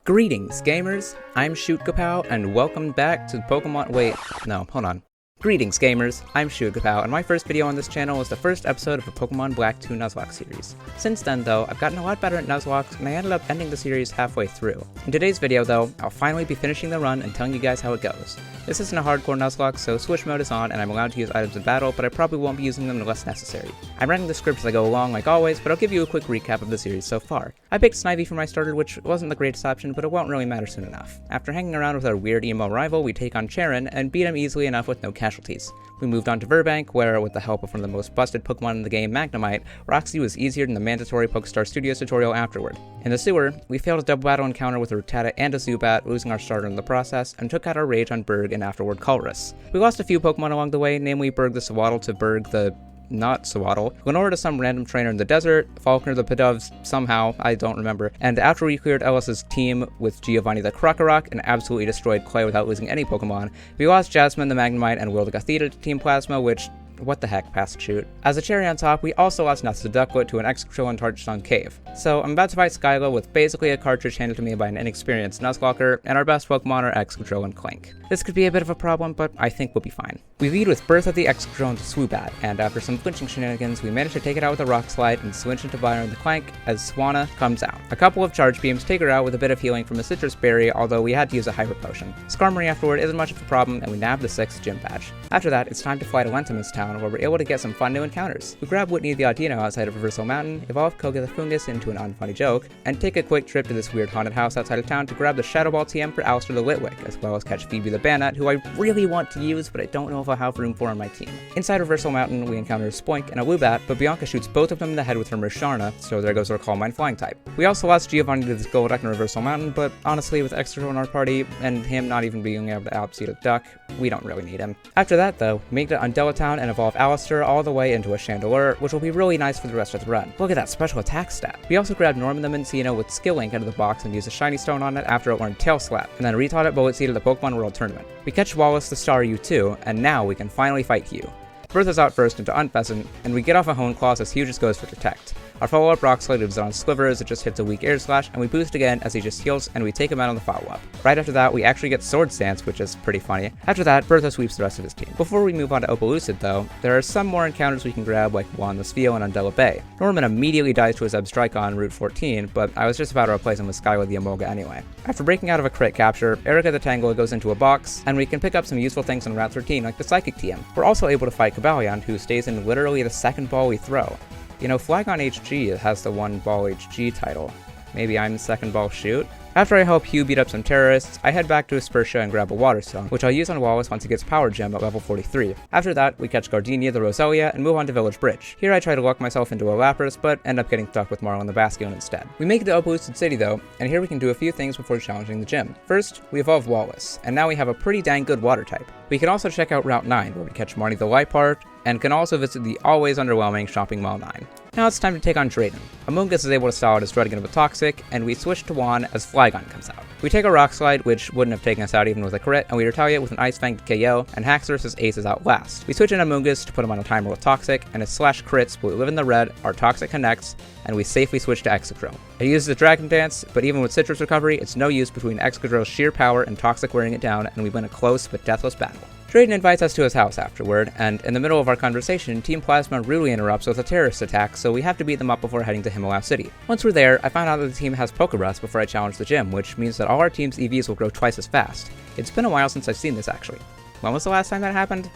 Greetings, gamers! I'm Shootkapow, and welcome back to Pokemon- wait, no, hold on. Greetings, gamers! I'm Shootkapow, and my first video on this channel was the first episode of the Pokemon Black 2 Nuzlocke series. Since then, though, I've gotten a lot better at Nuzlocke, and I ended up ending the series halfway through. In today's video, though, I'll finally be finishing the run and telling you guys how it goes. This isn't a hardcore Nuzlocke, so Switch mode is on, and I'm allowed to use items in battle, but I probably won't be using them unless necessary. I'm writing the script as I go along, like always, but I'll give you a quick recap of the series so far. I picked Snivy for my starter, which wasn't the greatest option, but it won't really matter soon enough. After hanging around with our weird emo rival, we take on Charon, and beat him easily enough with no casualties. We moved on to Burbank, where, with the help of one of the most busted Pokemon in the game, Magnemite, Roxy was easier than the mandatory Pokestar Studios tutorial afterward. In the sewer, we failed a double battle encounter with a Rattata and a Zubat, losing our starter in the process, and took out our rage on Berg and afterward Colress. We lost a few Pokemon along the way, namely Berg the Sewaddle to Berg the not Sewaddle, Lenora to some random trainer in the desert, Falkner the Pidove somehow, I don't remember, and after we cleared Ellis's team with Giovanni the Krokorok and absolutely destroyed Clay without losing any Pokemon, we lost Jasmine the Magnemite and Will the Gothita to Team Plasma, which, what the heck, past shoot. As a cherry on top, we also lost Nuts the Ducklet to an Excadrill in Tartstone Cave. So I'm about to fight Skyla with basically a cartridge handed to me by an inexperienced Nuzlocker, and our best Pokemon are Excadrill and Clink. This could be a bit of a problem, but I think we'll be fine. We lead with Bertha the Excadrill into Swoobat, and after some flinching shenanigans, we manage to take it out with a Rock Slide and switch into Byron the Clank as Swanna comes out. A couple of Charge Beams take her out with a bit of healing from a Citrus Berry, although we had to use a Hyper Potion. Skarmory afterward isn't much of a problem, and we nab the 6th gym badge. After that, it's time to fly to Lentimus Town, where we're able to get some fun new encounters. We grab Whitney the Audino outside of Reversal Mountain, evolve Koga the Fungus into an unfunny joke, and take a quick trip to this weird haunted house outside of town to grab the Shadow Ball TM for Alistair the Litwick, as well as catch Phoebe the Banat, who I really want to use, but I don't know if I'll have room for on my team. Inside Reversal Mountain, we encounter Spoink and a Woobat, but Bianca shoots both of them in the head with her Mersharna, so there goes our Calm Mind Flying type. We also lost Giovanni to the Golduck in Reversal Mountain, but honestly, with Excadrill in our party, and him not even being able to outseed a duck, we don't really need him. After that, though, we make it on Delatown and evolve Alistair all the way into a Chandelure, which will be really nice for the rest of the run. Look at that special attack stat. We also grabbed Norman the Minccino with Skill Link out of the box and used a Shiny Stone on it after it learned Tail Slap, and then retaught it Bullet Seed at the Pokemon World Tournament. We catch Wallace the Star U2, and now we can finally fight Hugh. Bertha's out first into Unpheasant, and we get off a Hone Claws as Hugh just goes for Detect. Our follow-up Rock Slide moves on Sliver as it just hits a weak Air Slash, and we boost again as he just heals, and we take him out on the follow-up. Right after that, we actually get Sword Stance, which is pretty funny. After that, Bertha sweeps the rest of his team. Before we move on to Opalucid, though, there are some more encounters we can grab, like Juan the Spheal and Undella Bay. Norman immediately dies to his Zebstrika on Route 14, but I was just about to replace him with Skyla the Emolga anyway. After breaking out of a crit capture, Erica the Tangela goes into a box, and we can pick up some useful things on Route 13, like the Psychic TM. We're also able to fight Cobalion, who stays in literally the second ball we throw. You know, Flygon HG has the one ball HG title. Maybe I'm the second ball shoot? After I help Hugh beat up some terrorists, I head back to Aspertia and grab a Water Stone, which I'll use on Wallace once he gets Power Gem at level 43. After that, we catch Gardenia the Roselia and move on to Village Bridge. Here I try to lock myself into a Lapras, but end up getting stuck with Marlon the Bastion instead. We make it to Opalucid City though, and here we can do a few things before challenging the gym. First, we evolve Wallace, and now we have a pretty dang good water type. We can also check out Route 9, where we catch Marnie the Liepard, and can also visit the always underwhelming Shopping Mall 9. Now it's time to take on Drayden. Amoonguss is able to stall out his Druddigon with Toxic, and we switch to Juan as Flygon comes out. We take a Rock Slide, which wouldn't have taken us out even with a crit, and we retaliate with an Ice Fang to KO, and Haxorus' Ace is out last. We switch in Amoonguss to put him on a timer with Toxic, and his Slash crits, but we live in the red, our Toxic connects, and we safely switch to Excadrill. It uses a Dragon Dance, but even with Citrus Recovery, it's no use between Excadrill's sheer power and Toxic wearing it down, and we win a close but deathless battle. Drayden invites us to his house afterward, and in the middle of our conversation, Team Plasma rudely interrupts with a terrorist attack, so we have to beat them up before heading to Himalaya City. Once we're there, I found out that the team has Pokerus before I challenge the gym, which means that all our team's EVs will grow twice as fast. It's been a while since I've seen this actually. When was the last time that happened?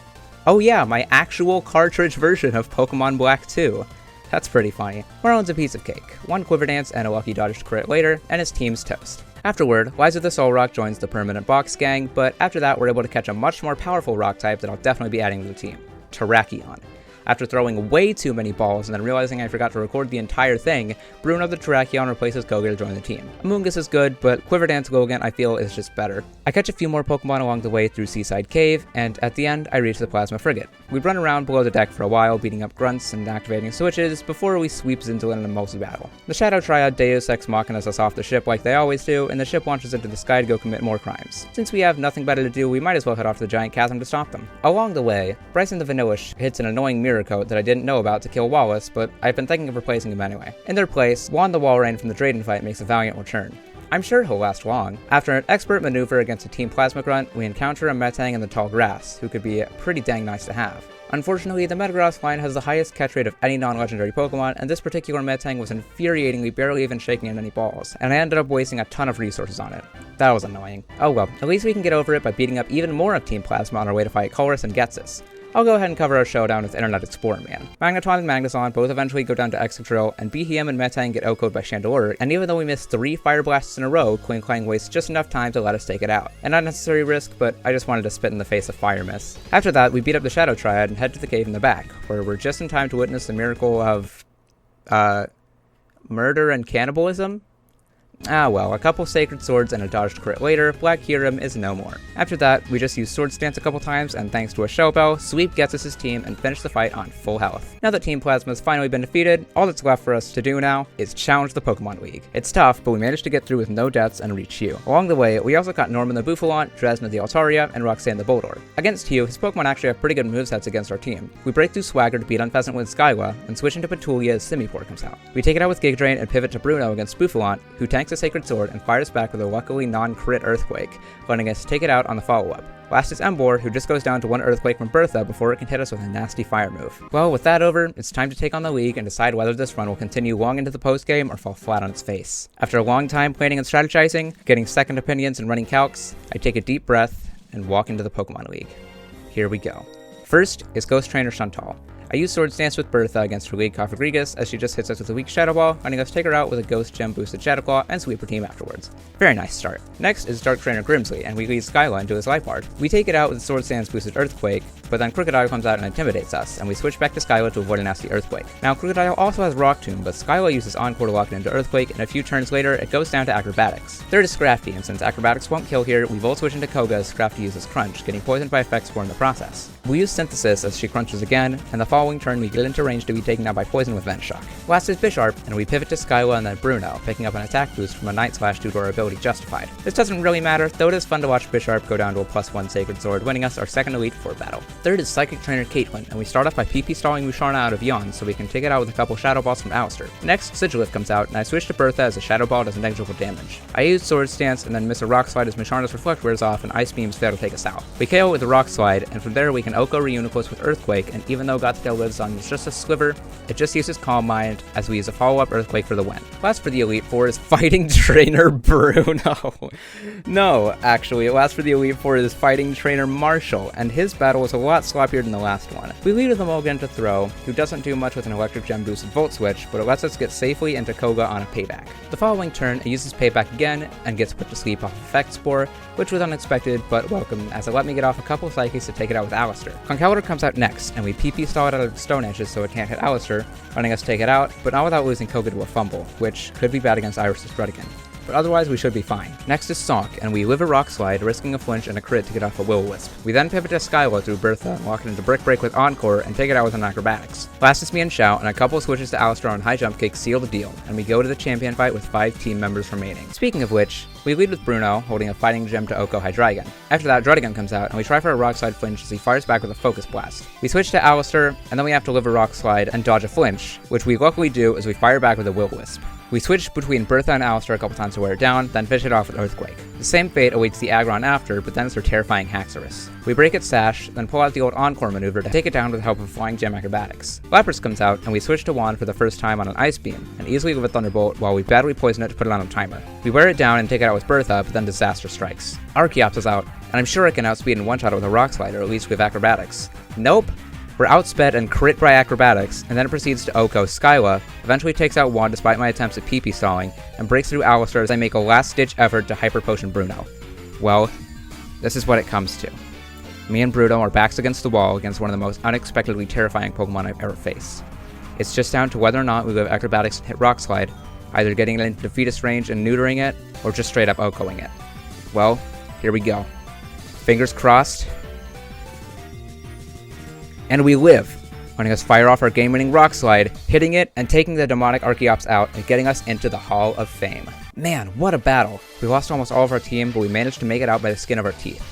Oh yeah, my actual cartridge version of Pokemon Black 2. That's pretty funny. Marlon's a piece of cake. One Quiver Dance and a lucky dodge to crit later, and his team's toast. Afterward, Liza the Solrock joins the permanent box gang, but after that we're able to catch a much more powerful rock type that I'll definitely be adding to the team, Terrakion. After throwing way too many balls and then realizing I forgot to record the entire thing, Bruno the Terrakion replaces Koga to join the team. Amoonguss is good, but Quiver Dance Gogant I feel is just better. I catch a few more Pokemon along the way through Seaside Cave, and at the end I reach the Plasma Frigate. We run around below the deck for a while, beating up grunts and activating switches before we sweep Zinzolin in a multi-battle. The Shadow Triad Deus Ex Machinas us off the ship like they always do, and the ship launches into the sky to go commit more crimes. Since we have nothing better to do, we might as well head off to the giant chasm to stop them. Along the way, Bryson the Vanillish hits an annoying mirror coat that I didn't know about to kill Wallace, but I've been thinking of replacing him anyway. In their place, Juan the Walrein from the Drayden fight makes a valiant return. I'm sure he'll last long. After an expert maneuver against a Team Plasma Grunt, we encounter a Metang in the tall grass, who could be pretty dang nice to have. Unfortunately, the Metagross line has the highest catch rate of any non-legendary Pokemon, and this particular Metang was infuriatingly barely even shaking in any balls, and I ended up wasting a ton of resources on it. That was annoying. Oh well, at least we can get over it by beating up even more of Team Plasma on our way to fight Colress and Getsis. I'll go ahead and cover our showdown with Internet Explorer Man. Magneton and Magnezone both eventually go down to Excadrill, and Behem and Metang get OHKO'd by Chandelure, and even though we missed 3 Fire Blasts in a row, Klinklang wastes just enough time to let us take it out. An unnecessary risk, but I just wanted to spit in the face of Fire Miss. After that, we beat up the Shadow Triad and head to the cave in the back, where we're just in time to witness the miracle of, murder and cannibalism? Ah well, a couple Sacred Swords and a dodged crit later, Black Kyurem is no more. After that, we just use Swords Dance a couple times, and thanks to a Show Bell, sweep Getsis' team and finish the fight on full health. Now that Team Plasma has finally been defeated, all that's left for us to do now is challenge the Pokemon League. It's tough, but we managed to get through with no deaths and reach Hugh. Along the way, we also caught Norman the Bouffalant, Dresna the Altaria, and Roxanne the Boldore. Against Hugh, his Pokemon actually have pretty good movesets against our team. We break through Swagger to beat Unpheasant with Skyla, and switch into Petulia as Simipour comes out. We take it out with Giga Drain and pivot to Bruno against Bouffalant, who tanks a Sacred Sword and fires back with a luckily non-crit Earthquake, letting us take it out on the follow-up. Last is Emboar, who just goes down to 1 Earthquake from Bertha before it can hit us with a nasty fire move. Well, with that over, it's time to take on the League and decide whether this run will continue long into the postgame or fall flat on its face. After a long time planning and strategizing, getting second opinions and running calcs, I take a deep breath and walk into the Pokemon League. Here we go. First is Ghost Trainer Chantal. I use Swords Dance with Bertha against her lead Cofagrigus, as she just hits us with a weak Shadow Ball, letting us take her out with a Ghost Gem boosted Shadow Claw and sweep her team afterwards. Very nice start. Next is Dark Trainer Grimsley, and we lead Skyla into his Life Orb. We take it out with Swords Dance boosted Earthquake, but then Crocodile comes out and intimidates us, and we switch back to Skyla to avoid a nasty Earthquake. Now Crocodile also has Rock Tomb, but Skyla uses Encore to lock it into Earthquake, and a few turns later it goes down to Acrobatics. Third is Scrafty, and since Acrobatics won't kill here, we both switch into Koga as Scrafty uses Crunch, getting poisoned by Effect Spore in the process. We use Synthesis as she crunches again, and the following turn we get into range to be taken out by Poison with Vent Shock. Last is Bisharp, and we pivot to Skyla and then Bruno, picking up an attack boost from a Night Slash due to our ability Justified. This doesn't really matter, though it is fun to watch Bisharp go down to a +1 Sacred Sword, winning us our second Elite Four battle. Third is Psychic Trainer Caitlyn, and we start off by PP stalling Musharna out of Yawn so we can take it out with a couple Shadow Balls from Alistair. Next, Sigilyph comes out, and I switch to Bertha as a Shadow Ball does negligible damage. I use Swords Dance and then miss a Rock Slide as Musharna's Reflect wears off and Ice Beams fail to take us out. We KO with a Rock Slide, and from there we can OHKO Reuniclus with Earthquake, and even though Gothitelle lives on just a sliver, it just uses Calm Mind as we use a follow-up Earthquake for the win. Last for the Elite Four is Fighting Trainer Bruno. No, actually, last for the Elite Four is Fighting Trainer Marshall, and his battle was a lot sloppier than the last one. We lead with a Mulligan to throw, who doesn't do much with an Electric Gem boosted Volt Switch, but it lets us get safely into Koga on a Payback. The following turn, it uses Payback again, and gets put to sleep off Effect Spore, which was unexpected but welcome, as it let me get off a couple Psychics to take it out with Alistair. Conkeldurr comes out next, and we PP stall it out of Stone Edges so it can't hit Alistair, letting us take it out, but not without losing Koga to a fumble, which could be bad against Iris' Ruddigan. But otherwise we should be fine. Next is Sonk, and we live a Rock Slide, risking a flinch and a crit to get off a Will-O-Wisp. We then pivot to Skyla through Bertha and lock it into Brick Break with Encore and take it out with an Acrobatics. Last is me and Shout, and a couple switches to Alistair on High Jump Kick seal the deal, and we go to the champion fight with 5 team members remaining. Speaking of which, we lead with Bruno, holding a Fighting Gem to OHKO Hydreigon. After that, Ruddigan comes out, and we try for a Rock Slide flinch as he fires back with a Focus Blast. We switch to Alistair, and then we have to live a Rock Slide and dodge a flinch, which we luckily do as we fire back with a Will-O-Wisp. We switch between Bertha and Alistair a couple times to wear it down, then finish it off with Earthquake. The same fate awaits the Aggron after, but then it's her terrifying Haxorus. We break its Sash, then pull out the old Encore maneuver to take it down with the help of Flying Gem Acrobatics. Lapras comes out, and we switch to Wand for the first time on an Ice Beam, and easily live a Thunderbolt while we badly poison it to put it on a timer. We wear it down and take it out with Bertha, but then disaster strikes. Archeops is out, and I'm sure I can outspeed and one-shot it with a Rock Slide, or at least with Acrobatics. Nope! We're outsped and crit by Acrobatics, and then it proceeds to OHKO Skyla, eventually takes out Wand despite my attempts at PP stalling, and breaks through Alistair as I make a last-ditch effort to Hyper Potion Bruno. Well, this is what it comes to. Me and Bruno are backs against the wall against one of the most unexpectedly terrifying Pokemon I've ever faced. It's just down to whether or not we have Acrobatics and hit Rock Slide, either getting it into Defeatist range and neutering it, or just straight up OHKOing it. Well, here we go. Fingers crossed. And we live, letting us fire off our game-winning Rock Slide, hitting it and taking the demonic Archeops out and getting us into the Hall of Fame. Man, what a battle. We lost almost all of our team, but we managed to make it out by the skin of our teeth.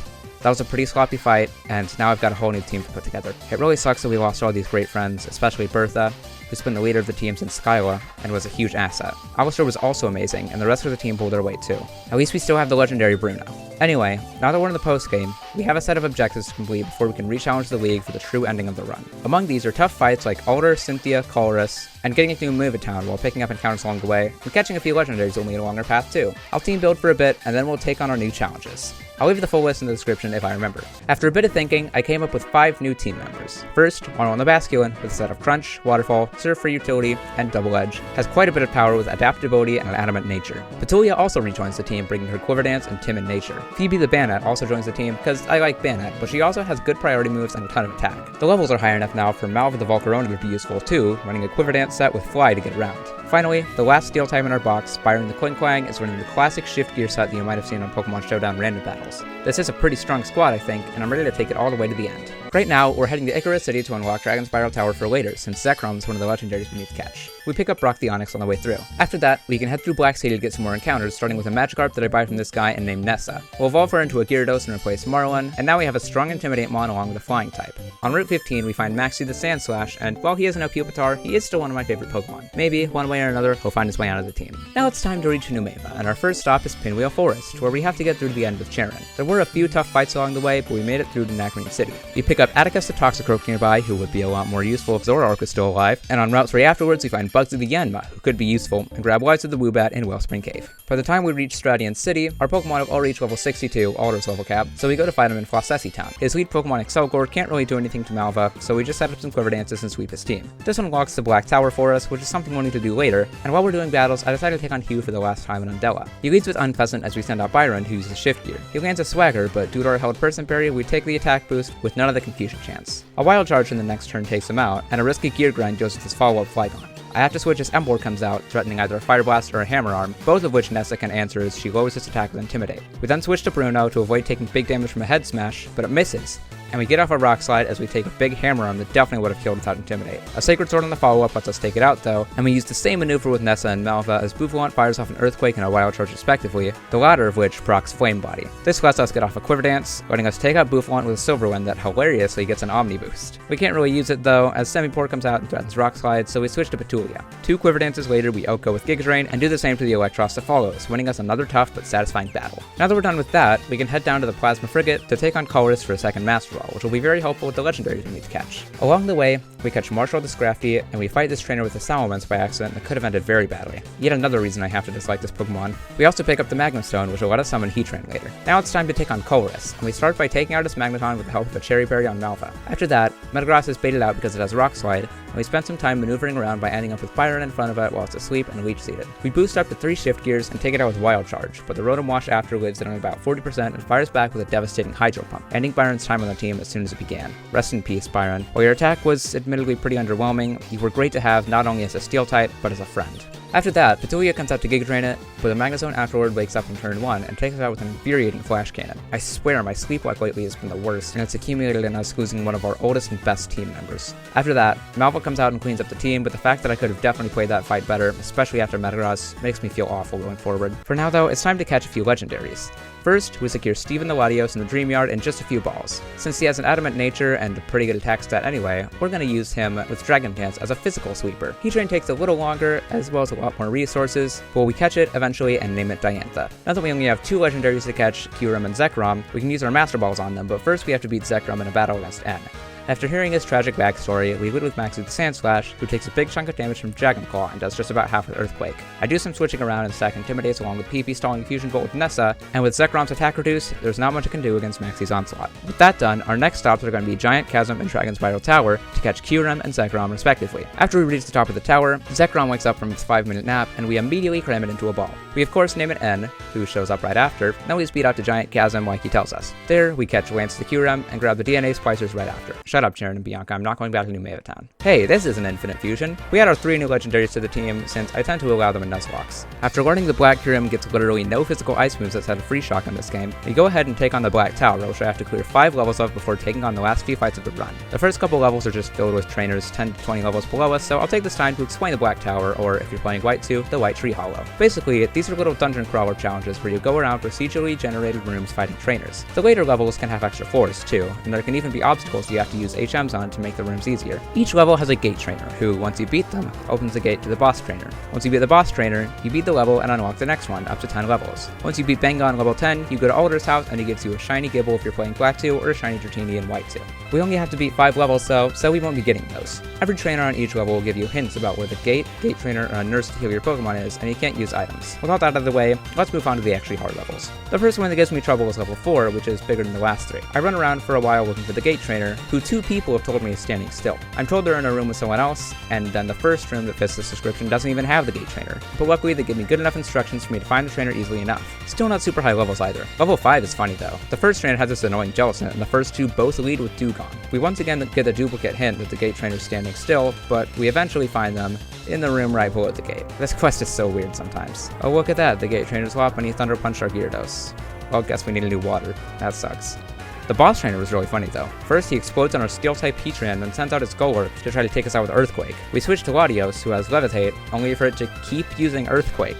That was a pretty sloppy fight, and now I've got a whole new team to put together. It really sucks that we lost all these great friends, especially Bertha, who's been the leader of the team since Skyla and was a huge asset. Alistair was also amazing, and the rest of the team pulled their weight too. At least we still have the legendary Bruno. Anyway, now that we're in the post-game, we have a set of objectives to complete before we can re-challenge the league for the true ending of the run. Among these are tough fights like Alder, Cynthia, Colress, and getting into Move Town while picking up encounters along the way, and catching a few legendaries will lead along our path too. I'll team build for a bit, and then we'll take on our new challenges. I'll leave the full list in the description if I remember. After a bit of thinking, I came up with 5 new team members. First, Mono on the Basculin with a set of Crunch, Waterfall, Surf for Utility, and Double Edge, has quite a bit of power with adaptability and an adamant nature. Petulia also rejoins the team, bringing her Quiver Dance and timid nature. Phoebe the Banet also joins the team because I like Banet, but she also has good priority moves and a ton of attack. The levels are high enough now for Malva the Volcarona to be useful too, running a Quiver Dance set with Fly to get around. Finally, the last steel type in our box, Byron the Clang, is running the classic shift gear set that you might have seen on Pokemon Showdown random battles. This is a pretty strong squad, I think, and I'm ready to take it all the way to the end. Right now, we're heading to Icarus City to unlock Dragon Spiral Tower for later, since Zekrom is one of the legendaries we need to catch. We pick up Brock the Onyx on the way through. After that, we can head through Black City to get some more encounters, starting with a Magikarp that I buy from this guy and named Nessa. We'll evolve her into a Gyarados and replace Marlin, and now we have a strong Intimidate Mon along with a Flying type. On Route 15, we find Maxie the Sandslash, and while he isn't a Pupitar, he is still one of my favorite Pokemon. Maybe, one way or another, he'll find his way onto the team. Now it's time to reach Numeva, and our first stop is Pinwheel Forest, where we have to get through to the end with Charon. There were a few tough fights along the way, but we made it through to Nacrene City. We pick up Atticus the Toxicroak nearby, who would be a lot more useful if Zoroark was still alive, and on Route 3 afterwards we find Bugsy the Yanma, who could be useful, and grab Wise the Woobat in Wellspring Cave. By the time we reach Stradian City, our Pokemon have all reached level 62, Alder's level cap, so we go to fight him in Flossessi Town. His lead Pokemon Excelgor can't really do anything to Malva, so we just set up some Quiver Dances and sweep his team. This unlocks the Black Tower for us, which is something we'll need to do later, and while we're doing battles, I decided to take on Hugh for the last time in Undella. He leads with Unpleasant as we send out Byron, who uses Shift Gear. He lands a Swagger, but due to our held Person Berry, we take the attack boost with none of the confusion chance. A Wild Charge in the next turn takes him out, and a risky Gear Grind goes with his follow-up Flygon. I have to switch as Emboar comes out, threatening either a Fire Blast or a Hammer Arm, both of which Nessa can answer as she lowers its attack with Intimidate. We then switch to Bruno to avoid taking big damage from a Head Smash, but it misses, and we get off a Rock Slide as we take a big Hammer Arm that definitely would have killed without Intimidate. A Sacred Sword on the follow-up lets us take it out though, and we use the same maneuver with Nessa and Malva as Bouffant fires off an Earthquake and a Wild Charge respectively, the latter of which procs Flame Body. This lets us get off a Quiver Dance, letting us take out Bouffant with a Silver Wind that hilariously gets an Omni Boost. We can't really use it though, as Semipour comes out and threatens Rock Slide, so we switch to Petulia. 2 Quiver Dances later, we outgo with Giga Drain and do the same to the Electros that follows, winning us another tough but satisfying battle. Now that we're done with that, we can head down to the Plasma Frigate to take on Colress for a second Master Ball, which will be very helpful with the legendaries we need to catch. Along the way, we catch Marshall the Scrafty, and we fight this trainer with a Salamence by accident that could have ended very badly. Yet another reason I have to dislike this Pokemon. We also pick up the Magnum Stone, which will let us summon Heatran later. Now it's time to take on Colress, and we start by taking out his Magneton with the help of a Cherry Berry on Malva. After that, Metagross is baited out because it has Rock Slide, and we spend some time maneuvering around by ending up with Byron in front of it while it's asleep and leech seated. We boost up to 3 Shift Gears and take it out with Wild Charge, but the Rotom Wash after lives at only about 40% and fires back with a devastating Hydro Pump, ending Byron's time on the team as soon as it began. Rest in peace, Byron. While your attack was admittedly pretty underwhelming, you were great to have not only as a Steel type, but as a friend. After that, Petulia comes out to Giga Drain it, but the Magnezone afterward wakes up in turn 1 and takes it out with an infuriating Flash Cannon. I swear my sleep walk lately has been the worst, and it's accumulated in us losing one of our oldest and best team members. After that, Malva comes out and cleans up the team, but the fact that I could have definitely played that fight better, especially after Metagross, makes me feel awful going forward. For now though, it's time to catch a few legendaries. First, we secure Steven the Latios in the Dream Yard in just a few balls. Since he has an adamant nature and a pretty good attack stat anyway, we're going to use him with Dragon Dance as a physical sweeper. Heatran takes a little longer, as well as a lot more resources, but we catch it eventually and name it Diantha. Now that we only have 2 legendaries to catch, Kyurem and Zekrom, we can use our Master Balls on them, but first we have to beat Zekrom in a battle against N. After hearing his tragic backstory, we lead with Maxie the Sandslash, who takes a big chunk of damage from Dragon Claw and does just about half with Earthquake. I do some switching around and stack Intimidates along with PP stalling Fusion Bolt with Nessa, and with Zekrom's attack reduced, there's not much I can do against Maxie's Onslaught. With that done, our next stops are going to be Giant Chasm and Dragon Spiral Tower to catch Kyurem and Zekrom respectively. After we reach the top of the tower, Zekrom wakes up from his 5-minute nap, and we immediately cram it into a ball. We of course name it N, who shows up right after, then we speed out to Giant Chasm like he tells us. There, we catch Lance the Kyurem and grab the DNA splicers right after. Shut up, Sharon and Bianca. I'm not going back to Numeva Town. Hey, this is an Infinite Fusion. We add our 3 new legendaries to the team since I tend to allow them in Nuzlocke. After learning the Black Kyurem gets literally no physical ice moves that's had a free shock in this game, we go ahead and take on the Black Tower, which I have to clear 5 levels of before taking on the last few fights of the run. The first couple levels are just filled with trainers 10 to 20 levels below us, so I'll take this time to explain the Black Tower, or if you're playing White 2, the White Tree Hollow. Basically, these are little dungeon crawler challenges where you go around procedurally generated rooms fighting trainers. The later levels can have extra floors too, and there can even be obstacles you have to use use HMs on to make the rooms easier. Each level has a gate trainer, who, once you beat them, opens the gate to the boss trainer. Once you beat the boss trainer, you beat the level and unlock the next one, up to 10 levels. Once you beat Benga on level 10, you go to Alder's house and he gives you a shiny Gibble if you're playing Black 2 or a shiny Dratini in White 2. We only have to beat 5 levels though, so we won't be getting those. Every trainer on each level will give you hints about where the gate trainer, or a nurse to heal your Pokemon is, and you can't use items. With all that out of the way, let's move on to the actually hard levels. The first one that gives me trouble is level 4, which is bigger than the last 3. I run around for a while looking for the gate trainer, who 2 people have told me is standing still. I'm told they're in a room with someone else, and then the first room that fits this description doesn't even have the gate trainer. But luckily they give me good enough instructions for me to find the trainer easily enough. Still not super high levels either. Level 5 is funny though. The first trainer has this annoying Jellicent, and the first 2 both lead with Dewgong. We once again get the duplicate hint that the gate trainer is standing still, but we eventually find them in the room right below the gate. This quest is so weird sometimes. Oh, look at that, the gate trainer's locked when he Thunder Punched our Gyarados. Well, guess we need a new water. That sucks. The boss trainer was really funny though. First he explodes on our Steel-type Heatran and then sends out its Golurk to try to take us out with Earthquake. We switch to Latios, who has Levitate, only for it to keep using Earthquake.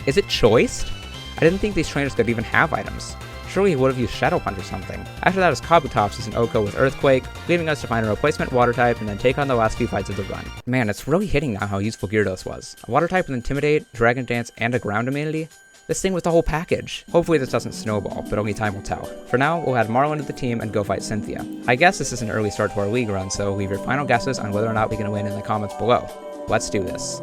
Is it choiced? I didn't think these trainers could even have items. Surely he would have used Shadow Punch or something. After that is Kabutops as an Oko with Earthquake, leaving us to find a replacement water type and then take on the last few fights of the run. Man, it's really hitting now how useful Gyarados was. A water type with Intimidate, Dragon Dance, and a ground immunity? This thing with the whole package. Hopefully this doesn't snowball, but only time will tell. For now, we'll add Marlon to the team and go fight Cynthia. I guess this is an early start to our league run, so leave your final guesses on whether or not we can win in the comments below. Let's do this.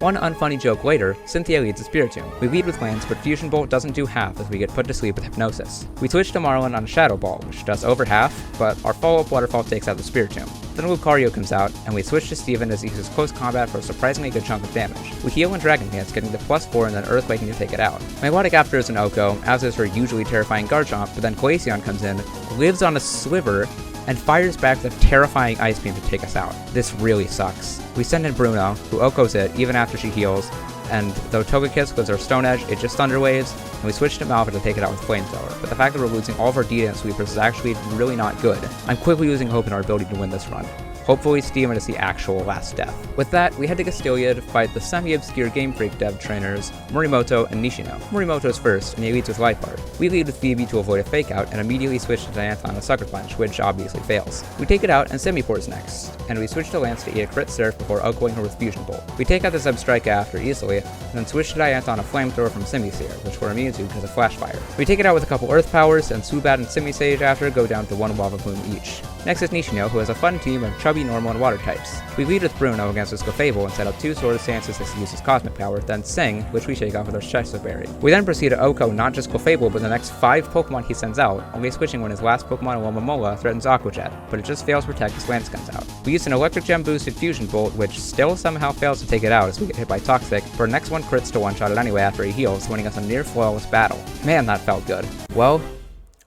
One unfunny joke later, Cynthia leads the Spiritomb. We lead with Lance, but Fusion Bolt doesn't do half as we get put to sleep with Hypnosis. We switch to Marlon on a Shadow Ball, which does over half, but our follow-up Waterfall takes out the Spiritomb. Then Lucario comes out, and we switch to Steven as he uses Close Combat for a surprisingly good chunk of damage. We heal and Dragon Dance, getting the +4 and then Earthquaking to take it out. My Melodic After is an Oko, as is her usually terrifying Garchomp, but then Glaceon comes in, lives on a Sliver, and fires back the terrifying Ice Beam to take us out. This really sucks. We send in Bruno, who Okos it even after she heals, and though Togekiss gives our Stone Edge, it just Thunder Waves, and we switch to Malva to take it out with Flamethrower. But the fact that we're losing all of our D-Dance sweepers is actually really not good. I'm quickly losing hope in our ability to win this run. Hopefully Steven is the actual last death. With that, we head to Castilia to fight the semi-obscure Game Freak dev trainers Morimoto and Nishino. Morimoto's first, and he leads with Life Art. We lead with Phoebe to avoid a fake out and immediately switch to Diantha on a Sucker Punch, which obviously fails. We take it out and Semipour's next, and we switch to Lance to eat a crit Surf before Okoing her with Fusion Bolt. We take out the Substrike after easily, and then switch to Diantha on a Flamethrower from Simisear, which we're immune to because of Flash Fire. We take it out with a couple Earth Powers, and Subat and Simisage after go down to 1 Lava Plume each. Next is Nishino, who has a fun team of chubby, normal, and water types. We lead with Bruno against his Clefable and set up 2 Sword of Stances as he uses Cosmic Power, then Sing, which we shake off with our Chester Berry. We then proceed to Oko not just Clefable, but the next 5 Pokemon he sends out, only switching when his last Pokemon, Alomomola, threatens Aqua Jet, but it just fails to protect as Lance comes out. We use an Electric Gem boosted Fusion Bolt, which still somehow fails to take it out as we get hit by Toxic, but our next one crits to one-shot it anyway after he heals, winning us a near flawless battle. Man, that felt good. Well,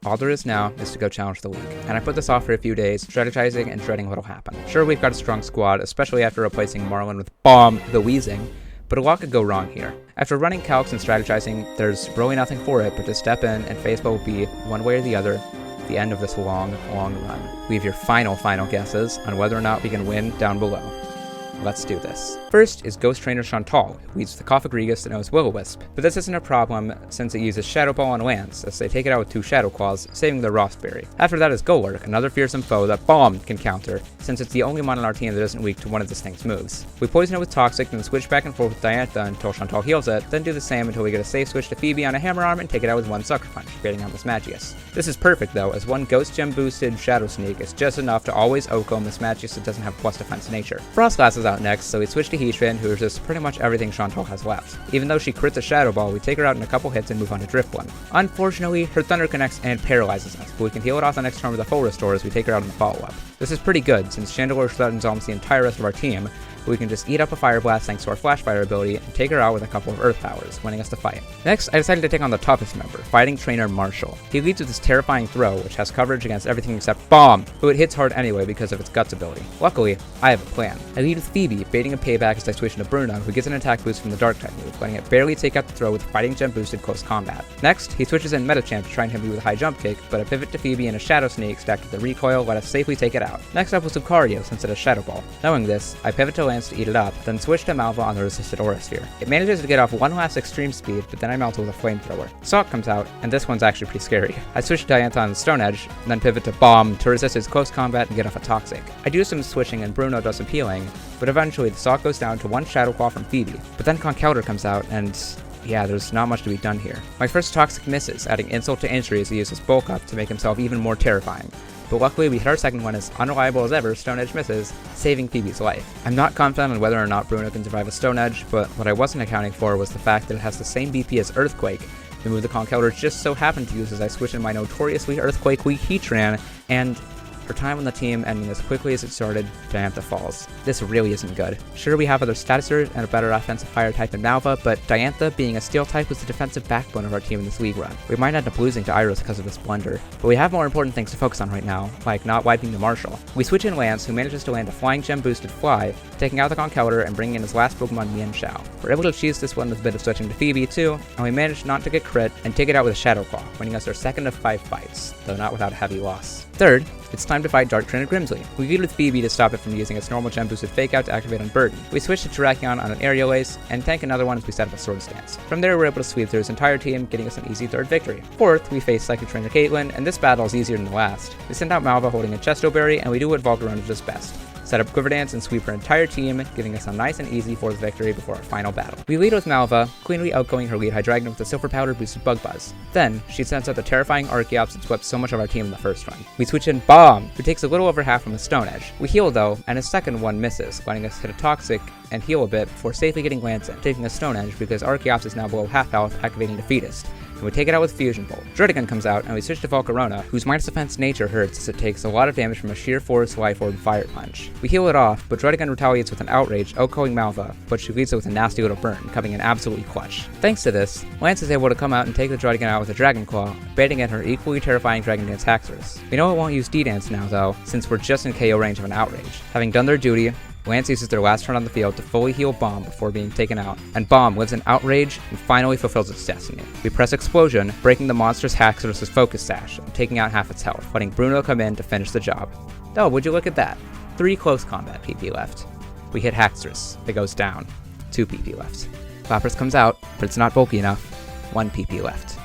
all there is now is to go challenge the league, and I put this off for a few days, strategizing and dreading what'll happen. Sure, we've got a strong squad, especially after replacing Marlon with Bomb the Weezing, but a lot could go wrong here. After running calcs and strategizing, there's really nothing for it but to step in and face what will be, one way or the other, the end of this long, long run. Leave your final guesses on whether or not we can win down below. Let's do this. First is Ghost Trainer Chantal, who leads the Coffagrigus and knows Will-O-Wisp, but this isn't a problem since it uses Shadow Ball on Lance, as they take it out with 2 Shadow Claws, saving their Rostberry. After that is Golurk, another fearsome foe that Bomb can counter, since it's the only one on our team that isn't weak to one of this thing's moves. We poison it with Toxic, then switch back and forth with Diantha until Chantal heals it, then do the same until we get a safe switch to Phoebe on a Hammer Arm and take it out with 1 Sucker Punch, creating out Mismagius. This is perfect though, as 1 Ghost Gem boosted Shadow Sneak is just enough to always Oko Mismagius that doesn't have plus defense nature. Frostlass is out next, so we switch to Heatran, who resists pretty much everything Chantal has left. Even though she crits a Shadow Ball, we take her out in a couple hits and move on to Drifblim. Unfortunately, her Thunder connects and paralyzes us, but we can heal it off the next turn with a full restore as we take her out in the follow-up. This is pretty good, since Chandelure threatens almost the entire rest of our team, but we can just eat up a Fire Blast thanks to our Flash Fire ability and take her out with a couple of Earth Powers, winning us the fight. Next, I decided to take on the toughest member, Fighting Trainer Marshall. He leads with his terrifying Throw, which has coverage against everything except Bomb, who it hits hard anyway because of its Guts ability. Luckily, I have a plan. I lead with Phoebe, baiting a payback as I switch into Bruno, who gets an attack boost from the Dark-type move, letting it barely take out the Throw with Fighting Gem boosted Close Combat. Next, he switches in Metachamp to try and hit me with a High Jump Kick, but a pivot to Phoebe and a Shadow Sneak stacked with the Recoil let us safely take it out. Next up was Lucario, since it has Shadow Ball. Knowing this, I pivot to Lance to eat it up, then switch to Malva on the resisted Aura Sphere. It manages to get off one last extreme speed, but then I melt it with a flamethrower. Salt comes out, and this one's actually pretty scary. I switch to Diantha on the Stone Edge, then pivot to Bomb to resist his close combat and get off a Toxic. I do some switching and Bruno does some healing, but eventually the Salt goes down to one Shadow Claw from Phoebe. But then Conkeldurr comes out, and yeah, there's not much to be done here. My first Toxic misses, adding insult to injury as he uses Bulk Up to make himself even more terrifying. But luckily we hit our second one as unreliable as ever, Stone Edge misses, saving Phoebe's life. I'm not confident on whether or not Bruno can survive a Stone Edge, but what I wasn't accounting for was the fact that it has the same BP as Earthquake. The move the Conkeldurr just so happened to use as I switched in my notoriously Earthquake weak Heatran, and her time on the team ending as quickly as it started, Diantha falls. This really isn't good. Sure, we have other statusers and a better offensive fire type in Malva, but Diantha, being a steel type, was the defensive backbone of our team in this league run. We might end up losing to Iris because of this blunder, but we have more important things to focus on right now, like not wiping the Marshall. We switch in Lance, who manages to land a Flying Gem boosted Fly, taking out the Conkeldurr and bringing in his last Pokemon, Mienshao. We're able to choose this one with a bit of switching to Phoebe too, and we managed not to get crit and take it out with a Shadow Claw, winning us our second of 5 fights, though not without a heavy loss. Third, it's time to fight Dark Trainer Grimsley. We lead with Phoebe to stop it from using its normal gem boosted fake out to activate on Burden. We switch to Terrakion on an Aerial Ace, and tank another one as we set up a Sword Stance. From there, we're able to sweep through his entire team, getting us an easy third victory. Fourth, we face Psychic Trainer Caitlyn, and this battle is easier than the last. We send out Malva holding a Chesto Berry, and we do what Volcarona does best. Set up Quiver Dance and sweep her entire team, giving us a nice and easy fourth victory before our final battle. We lead with Malva, cleanly outgoing her lead Hydreigon with a Silver Powder boosted Bug Buzz. Then, she sends out the terrifying Archeops that swept so much of our team in the first run. We switch in Bomb, who takes a little over half from the Stone Edge. We heal though, and his second one misses, letting us hit a Toxic and heal a bit before safely getting Lance in, taking a Stone Edge because Archeops is now below half health, activating Defeatist. And we take it out with Fusion Bolt. Druddigon comes out, and we switch to Volcarona, whose minus defense nature hurts as it takes a lot of damage from a Sheer Force, Life Orb, Fire Punch. We heal it off, but Druddigon retaliates with an Outrage, outgoing Malva, but she leads it with a nasty little burn, coming in absolutely clutch. Thanks to this, Lance is able to come out and take the Druddigon out with a Dragon Claw, baiting in her equally terrifying Dragon Dance Haxorus. We know it won't use D-Dance now though, since we're just in KO range of an Outrage. Having done their duty, Lance uses their last turn on the field to fully heal Bomb before being taken out, and Bomb lives in Outrage and finally fulfills its destiny. We press Explosion, breaking the monster's Haxorus' Focus Sash, and taking out half its health, letting Bruno come in to finish the job. Oh, would you look at that? 3 close combat PP left. We hit Haxorus, it goes down. 2 PP left. Lapras comes out, but it's not bulky enough. 1 PP left.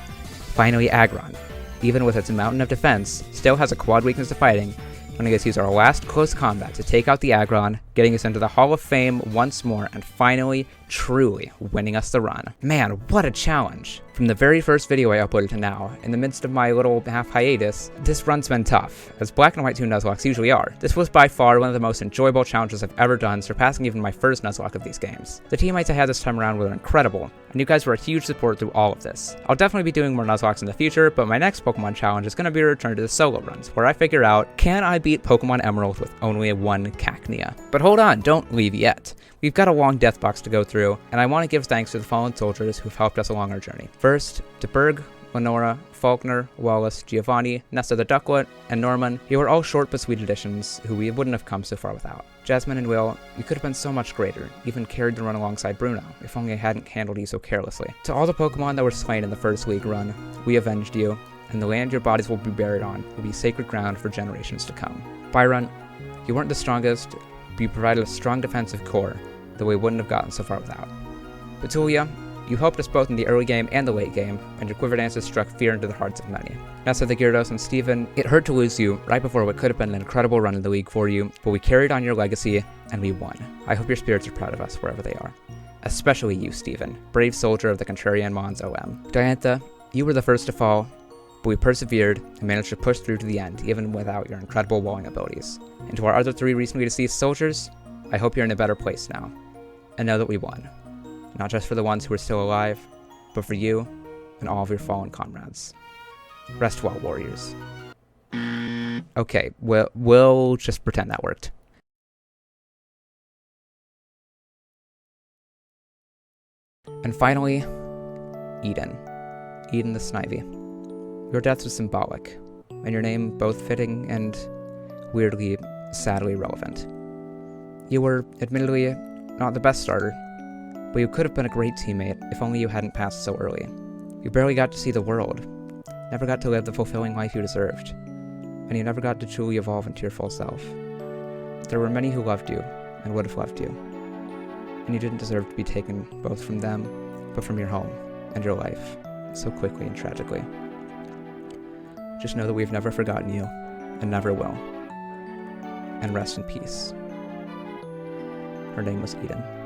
Finally Aggron, even with its mountain of defense, still has a quad weakness to fighting, letting us use our last close combat to take out the Aggron, getting us into the Hall of Fame once more, and finally, truly winning us the run. Man, what a challenge! From the very first video I uploaded to now, in the midst of my little half hiatus, this run's been tough, as Black and White 2 Nuzlocks usually are. This was by far one of the most enjoyable challenges I've ever done, surpassing even my first Nuzlocke of these games. The teammates I had this time around were incredible, and you guys were a huge support through all of this. I'll definitely be doing more Nuzlocks in the future, but my next Pokemon challenge is going to be a return to the solo runs, where I figure out, can I beat Pokemon Emerald with only 1 Cacnea? But hold on, don't leave yet. We've got a long death box to go through, and I want to give thanks to the fallen soldiers who've helped us along our journey. First, to Berg, Lenora, Faulkner, Wallace, Giovanni, Nesta the Ducklet, and Norman. You were all short but sweet additions who we wouldn't have come so far without. Jasmine and Will, you could have been so much greater, even carried the run alongside Bruno, if only I hadn't handled you so carelessly. To all the Pokemon that were slain in the first league run, we avenged you, and the land your bodies will be buried on will be sacred ground for generations to come. Byron, you weren't the strongest, but you provided a strong defensive core that we wouldn't have gotten so far without. Petulia, you helped us both in the early game and the late game, and your Quiver Dances struck fear into the hearts of many. Nessa the Gyarados and Steven, it hurt to lose you right before what could have been an incredible run in the league for you, but we carried on your legacy, and we won. I hope your spirits are proud of us wherever they are. Especially you, Steven, brave soldier of the Contrarian Mons OM. Diantha, you were the first to fall, but we persevered and managed to push through to the end, even without your incredible walling abilities. And to our other 3 recently deceased soldiers, I hope you're in a better place now, and know that we won. Not just for the ones who are still alive, but for you and all of your fallen comrades. Rest well, warriors. Okay, we'll just pretend that worked. And finally, Eden. Eden the Snivy. Your death was symbolic, and your name both fitting and weirdly, sadly relevant. You were, admittedly, not the best starter, but you could have been a great teammate if only you hadn't passed so early. You barely got to see the world, never got to live the fulfilling life you deserved, and you never got to truly evolve into your full self. There were many who loved you, and would have loved you, and you didn't deserve to be taken both from them, but from your home and your life, so quickly and tragically. Just know that we've never forgotten you, and never will. And rest in peace. Her name was Eden.